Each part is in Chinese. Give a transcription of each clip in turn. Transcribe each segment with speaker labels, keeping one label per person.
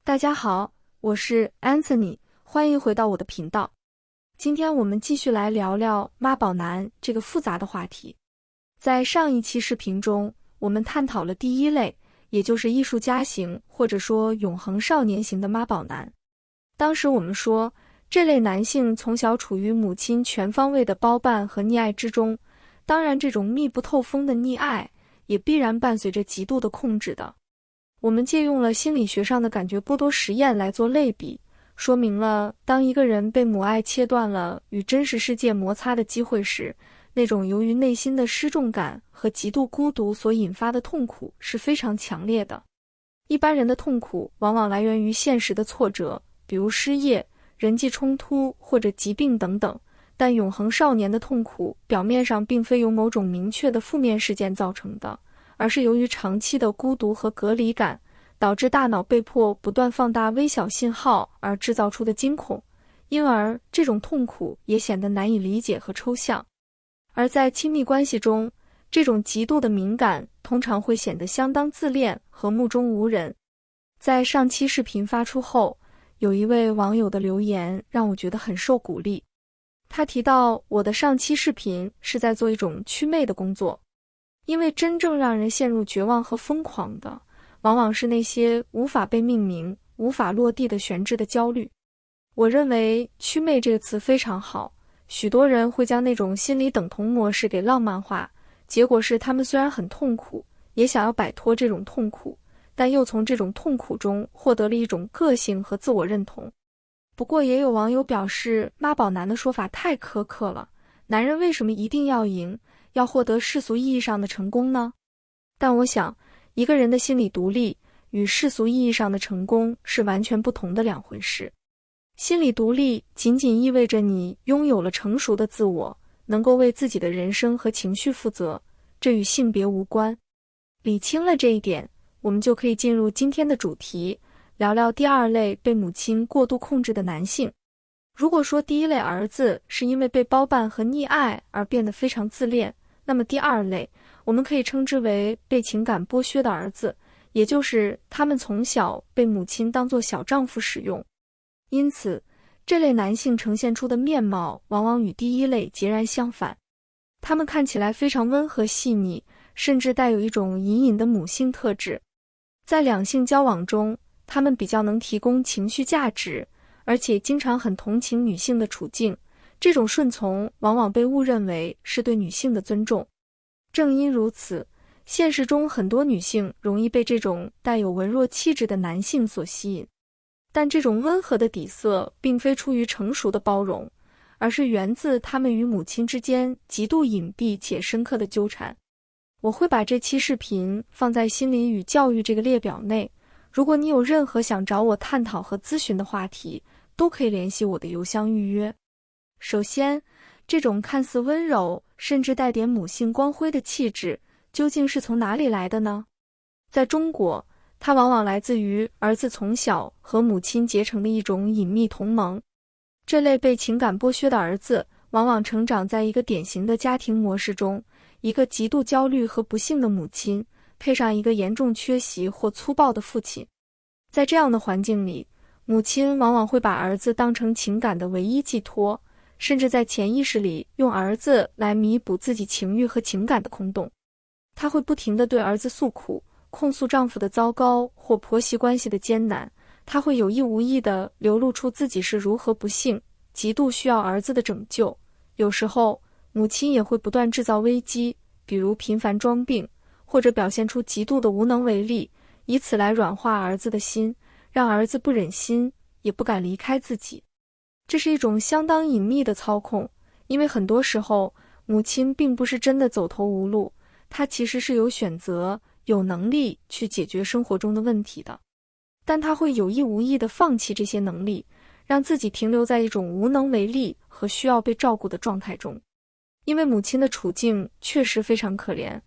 Speaker 1: 大家好，我是 Anthony， 欢迎回到我的频道。今天我们继续来聊聊妈宝男这个复杂的话题。在上一期视频中，我们探讨了第一类，也就是艺术家型或者说永恒少年型的妈宝男。当时我们说，这类男性从小处于母亲全方位的包办和溺爱之中，当然这种密不透风的溺爱也必然伴随着极度的控制的。我们借用了心理学上的感觉剥夺实验来做类比，说明了当一个人被母爱切断了与真实世界摩擦的机会时，那种由于内心的失重感和极度孤独所引发的痛苦是非常强烈的。一般人的痛苦往往来源于现实的挫折，比如失业、人际冲突或者疾病等等，但永恒少年的痛苦表面上并非由某种明确的负面事件造成的，而是由于长期的孤独和隔离感，导致大脑被迫不断放大微小信号而制造出的惊恐，因而这种痛苦也显得难以理解和抽象。而在亲密关系中，这种极度的敏感通常会显得相当自恋和目中无人。在上期视频发出后，有一位网友的留言让我觉得很受鼓励。他提到我的上期视频是在做一种祛魅的工作，因为真正让人陷入绝望和疯狂的，往往是那些无法被命名、无法落地的悬置的焦虑。我认为祛魅这个词非常好，许多人会将那种心理等同模式给浪漫化，结果是他们虽然很痛苦，也想要摆脱这种痛苦，但又从这种痛苦中获得了一种个性和自我认同。不过也有网友表示，妈宝男的说法太苛刻了，男人为什么一定要赢，要获得世俗意义上的成功呢？但我想，一个人的心理独立与世俗意义上的成功是完全不同的两回事。心理独立仅仅意味着你拥有了成熟的自我，能够为自己的人生和情绪负责，这与性别无关。理清了这一点，我们就可以进入今天的主题，聊聊第二类被母亲过度控制的男性。如果说第一类儿子是因为被包办和溺爱而变得非常自恋，那么第二类我们可以称之为被情感剥削的儿子，也就是他们从小被母亲当作小丈夫使用。因此，这类男性呈现出的面貌往往与第一类截然相反。他们看起来非常温和细腻，甚至带有一种隐隐的母性特质。在两性交往中，他们比较能提供情绪价值，而且经常很同情女性的处境，这种顺从往往被误认为是对女性的尊重。正因如此，现实中很多女性容易被这种带有文弱气质的男性所吸引。但这种温和的底色并非出于成熟的包容，而是源自他们与母亲之间极度隐蔽且深刻的纠缠。我会把这期视频放在心理与教育这个列表内，如果你有任何想找我探讨和咨询的话题，都可以联系我的邮箱预约。首先，这种看似温柔，甚至带点母性光辉的气质，究竟是从哪里来的呢？在中国，它往往来自于儿子从小和母亲结成的一种隐秘同盟。这类被情感剥削的儿子，往往成长在一个典型的家庭模式中，一个极度焦虑和不幸的母亲，配上一个严重缺席或粗暴的父亲。在这样的环境里，母亲往往会把儿子当成情感的唯一寄托，甚至在潜意识里用儿子来弥补自己情欲和情感的空洞。她会不停地对儿子诉苦，控诉丈夫的糟糕或婆媳关系的艰难，她会有意无意地流露出自己是如何不幸，极度需要儿子的拯救。有时候，母亲也会不断制造危机，比如频繁装病，或者表现出极度的无能为力，以此来软化儿子的心，让儿子不忍心，也不敢离开自己。这是一种相当隐秘的操控，因为很多时候，母亲并不是真的走投无路，她其实是有选择、有能力去解决生活中的问题的。但她会有意无意地放弃这些能力，让自己停留在一种无能为力和需要被照顾的状态中。因为母亲的处境确实非常可怜，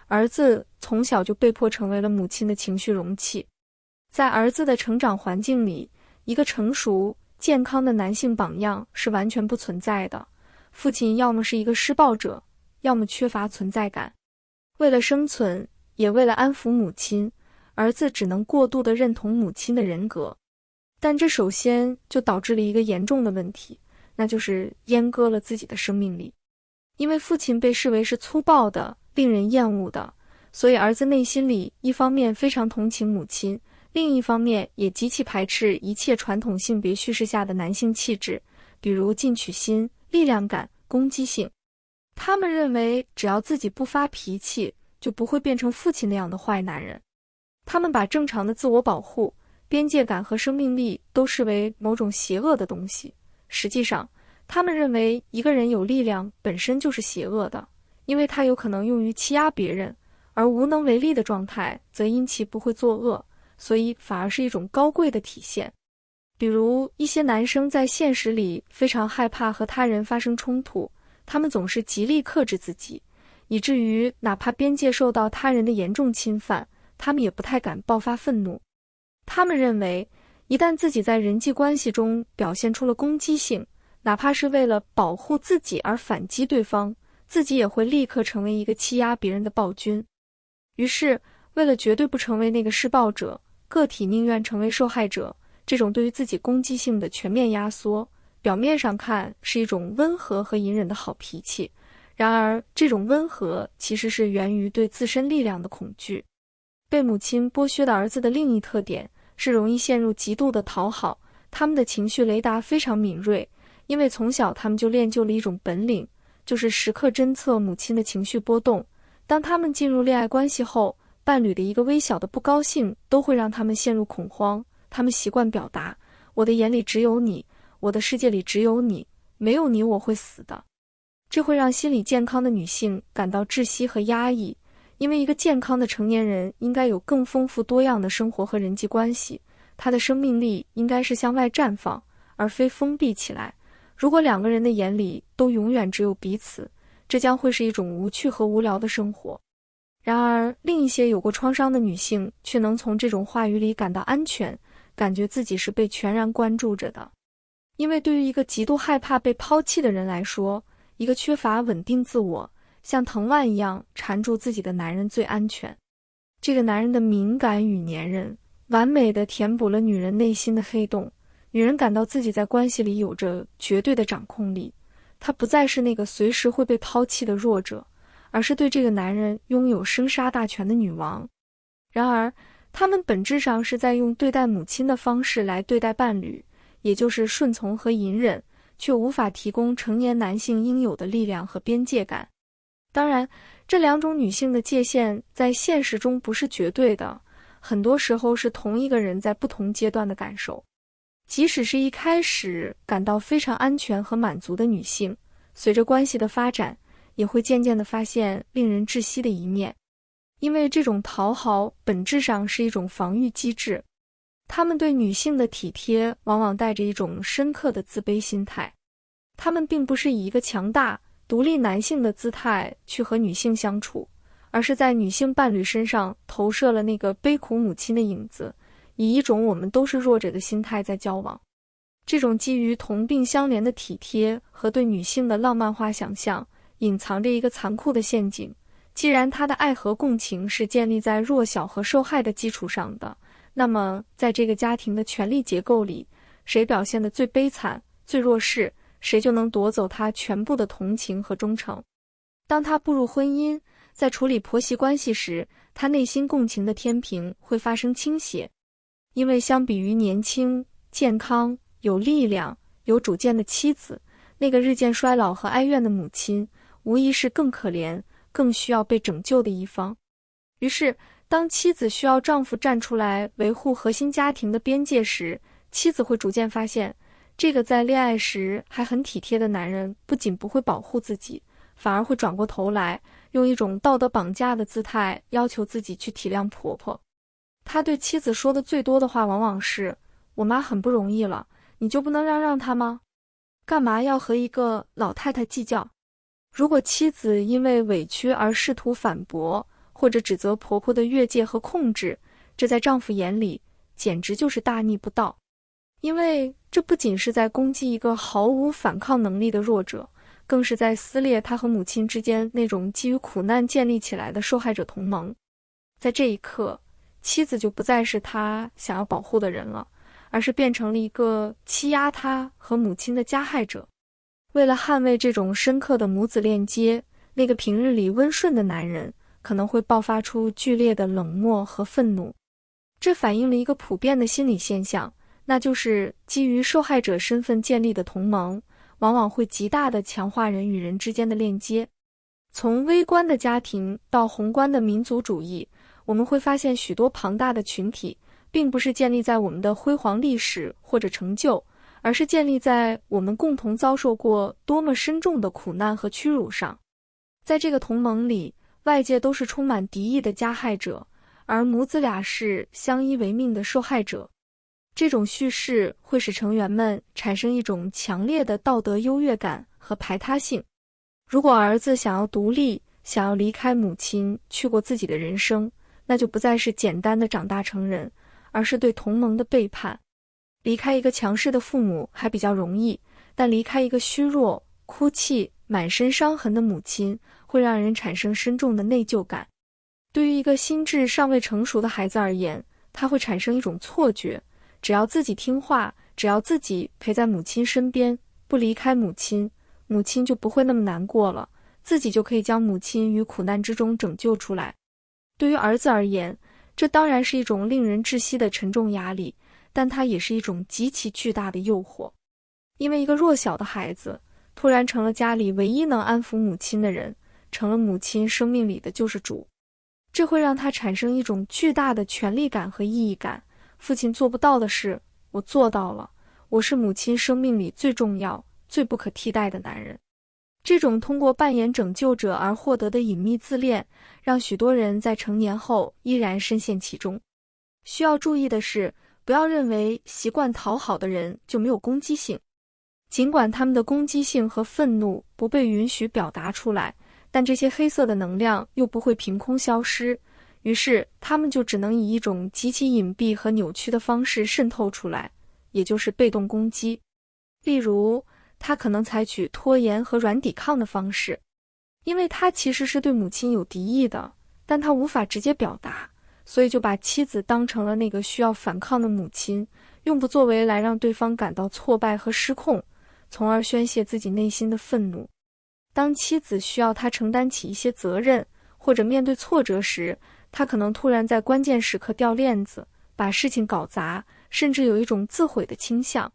Speaker 1: 儿子从小就被迫成为了母亲的情绪容器。在儿子的成长环境里，一个成熟、健康的男性榜样是完全不存在的。父亲要么是一个施暴者，要么缺乏存在感。为了生存，也为了安抚母亲，儿子只能过度地认同母亲的人格。但这首先就导致了一个严重的问题，那就是阉割了自己的生命力。因为父亲被视为是粗暴的、令人厌恶的，所以儿子内心里一方面非常同情母亲，另一方面也极其排斥一切传统性别叙事下的男性气质，比如进取心、力量感、攻击性。他们认为只要自己不发脾气，就不会变成父亲那样的坏男人。他们把正常的自我保护、边界感和生命力都视为某种邪恶的东西。实际上，他们认为一个人有力量本身就是邪恶的，因为他有可能用于欺压别人，而无能为力的状态则因其不会作恶，所以反而是一种高贵的体现。比如一些男生在现实里非常害怕和他人发生冲突，他们总是极力克制自己，以至于哪怕边界受到他人的严重侵犯，他们也不太敢爆发愤怒。他们认为，一旦自己在人际关系中表现出了攻击性，哪怕是为了保护自己而反击对方，自己也会立刻成为一个欺压别人的暴君。于是，为了绝对不成为那个施暴者，个体宁愿成为受害者。这种对于自己攻击性的全面压缩，表面上看是一种温和和隐忍的好脾气，然而这种温和其实是源于对自身力量的恐惧。被母亲剥削的儿子的另一特点是容易陷入极度的讨好，他们的情绪雷达非常敏锐，因为从小他们就练就了一种本领，就是时刻侦测母亲的情绪波动。当他们进入恋爱关系后，伴侣的一个微小的不高兴都会让他们陷入恐慌。他们习惯表达，我的眼里只有你，我的世界里只有你，没有你我会死的。这会让心理健康的女性感到窒息和压抑，因为一个健康的成年人应该有更丰富多样的生活和人际关系，他的生命力应该是向外绽放，而非封闭起来。如果两个人的眼里都永远只有彼此，这将会是一种无趣和无聊的生活。然而，另一些有过创伤的女性却能从这种话语里感到安全，感觉自己是被全然关注着的。因为对于一个极度害怕被抛弃的人来说，一个缺乏稳定自我，像藤蔓一样缠住自己的男人最安全。这个男人的敏感与粘人，完美地填补了女人内心的黑洞。女人感到自己在关系里有着绝对的掌控力，她不再是那个随时会被抛弃的弱者，而是对这个男人拥有生杀大权的女王。然而，他们本质上是在用对待母亲的方式来对待伴侣，也就是顺从和隐忍，却无法提供成年男性应有的力量和边界感。当然，这两种女性的界限在现实中不是绝对的，很多时候是同一个人在不同阶段的感受。即使是一开始感到非常安全和满足的女性，随着关系的发展，也会渐渐地发现令人窒息的一面。因为这种讨好本质上是一种防御机制，他们对女性的体贴往往带着一种深刻的自卑心态。他们并不是以一个强大、独立男性的姿态去和女性相处，而是在女性伴侣身上投射了那个悲苦母亲的影子，以一种我们都是弱者的心态在交往。这种基于同病相怜的体贴和对女性的浪漫化想象，隐藏着一个残酷的陷阱。既然他的爱和共情是建立在弱小和受害的基础上的，那么在这个家庭的权力结构里，谁表现得最悲惨、最弱势，谁就能夺走他全部的同情和忠诚。当他步入婚姻，在处理婆媳关系时，他内心共情的天平会发生倾斜。因为相比于年轻、健康、有力量、有主见的妻子，那个日渐衰老和哀怨的母亲，无疑是更可怜、更需要被拯救的一方。于是，当妻子需要丈夫站出来维护核心家庭的边界时，妻子会逐渐发现，这个在恋爱时还很体贴的男人不仅不会保护自己，反而会转过头来，用一种道德绑架的姿态要求自己去体谅婆婆。他对妻子说的最多的话往往是，我妈很不容易了，你就不能让她吗？干嘛要和一个老太太计较？如果妻子因为委屈而试图反驳，或者指责婆婆的越界和控制，这在丈夫眼里简直就是大逆不道。因为这不仅是在攻击一个毫无反抗能力的弱者，更是在撕裂他和母亲之间那种基于苦难建立起来的受害者同盟。在这一刻，妻子就不再是他想要保护的人了，而是变成了一个欺压他和母亲的加害者。为了捍卫这种深刻的母子链接，那个平日里温顺的男人可能会爆发出剧烈的冷漠和愤怒。这反映了一个普遍的心理现象，那就是基于受害者身份建立的同盟，往往会极大地强化人与人之间的链接。从微观的家庭到宏观的民族主义，我们会发现许多庞大的群体并不是建立在我们的辉煌历史或者成就，而是建立在我们共同遭受过多么深重的苦难和屈辱上。在这个同盟里，外界都是充满敌意的加害者，而母子俩是相依为命的受害者。这种叙事会使成员们产生一种强烈的道德优越感和排他性。如果儿子想要独立，想要离开母亲，去过自己的人生，那就不再是简单的长大成人，而是对同盟的背叛。离开一个强势的父母还比较容易，但离开一个虚弱、哭泣、满身伤痕的母亲，会让人产生深重的内疚感。对于一个心智尚未成熟的孩子而言，他会产生一种错觉，只要自己听话，只要自己陪在母亲身边，不离开母亲，母亲就不会那么难过了，自己就可以将母亲于苦难之中拯救出来。对于儿子而言，这当然是一种令人窒息的沉重压力，但它也是一种极其巨大的诱惑。因为一个弱小的孩子突然成了家里唯一能安抚母亲的人，成了母亲生命里的救世主，这会让他产生一种巨大的权力感和意义感。父亲做不到的事，我做到了，我是母亲生命里最重要、最不可替代的男人。这种通过扮演拯救者而获得的隐秘自恋，让许多人在成年后依然深陷其中。需要注意的是，不要认为习惯讨好的人就没有攻击性。尽管他们的攻击性和愤怒不被允许表达出来，但这些黑色的能量又不会凭空消失，于是他们就只能以一种极其隐蔽和扭曲的方式渗透出来，也就是被动攻击。例如，他可能采取拖延和软抵抗的方式，因为他其实是对母亲有敌意的，但他无法直接表达，所以就把妻子当成了那个需要反抗的母亲，用不作为来让对方感到挫败和失控，从而宣泄自己内心的愤怒。当妻子需要他承担起一些责任，或者面对挫折时，他可能突然在关键时刻掉链子，把事情搞砸，甚至有一种自毁的倾向。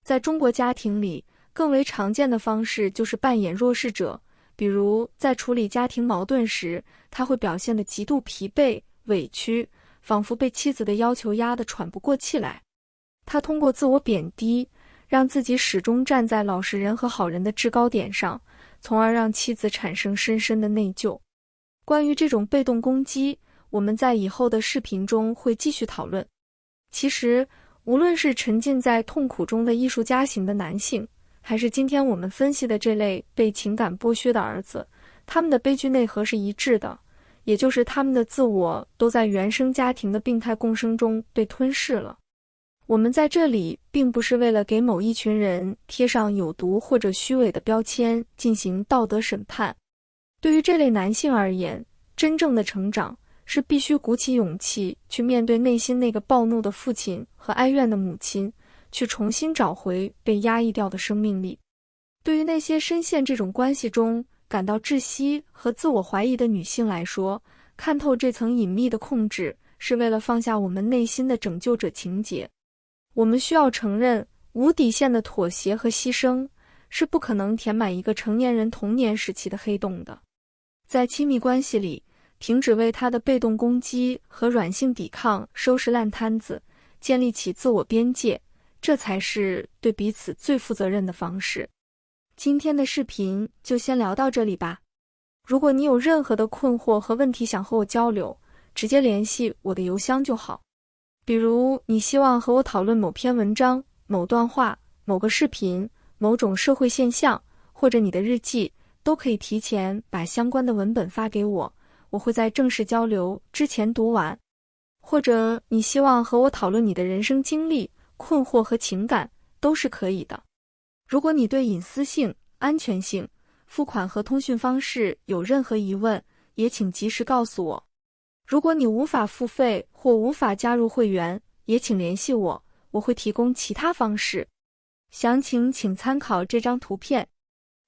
Speaker 1: 在中国家庭里，更为常见的方式就是扮演弱势者，比如在处理家庭矛盾时，他会表现得极度疲惫、委屈，仿佛被妻子的要求压得喘不过气来。他通过自我贬低，让自己始终站在老实人和好人的制高点上，从而让妻子产生深深的内疚。关于这种被动攻击，我们在以后的视频中会继续讨论。其实，无论是沉浸在痛苦中的艺术家型的男性，还是今天我们分析的这类被情感剥削的儿子，他们的悲剧内核是一致的，也就是他们的自我都在原生家庭的病态共生中被吞噬了。我们在这里并不是为了给某一群人贴上有毒或者虚伪的标签进行道德审判。对于这类男性而言，真正的成长是必须鼓起勇气去面对内心那个暴怒的父亲和哀怨的母亲，去重新找回被压抑掉的生命力。对于那些深陷这种关系中感到窒息和自我怀疑的女性来说，看透这层隐秘的控制，是为了放下我们内心的拯救者情节。我们需要承认，无底线的妥协和牺牲是不可能填满一个成年人童年时期的黑洞的。在亲密关系里，停止为他的被动攻击和软性抵抗收拾烂摊子，建立起自我边界，这才是对彼此最负责任的方式。今天的视频就先聊到这里吧。如果你有任何的困惑和问题想和我交流，直接联系我的邮箱就好。比如你希望和我讨论某篇文章、某段话、某个视频、某种社会现象，或者你的日记，都可以提前把相关的文本发给我，我会在正式交流之前读完。或者你希望和我讨论你的人生经历、困惑和情感，都是可以的。如果你对隐私性、安全性、付款和通讯方式有任何疑问，也请及时告诉我。如果你无法付费或无法加入会员，也请联系我，我会提供其他方式，详情请参考这张图片。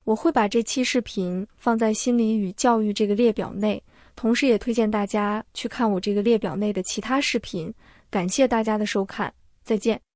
Speaker 1: 我会把这期视频放在心理与教育这个列表内，同时也推荐大家去看我这个列表内的其他视频。感谢大家的收看，再见。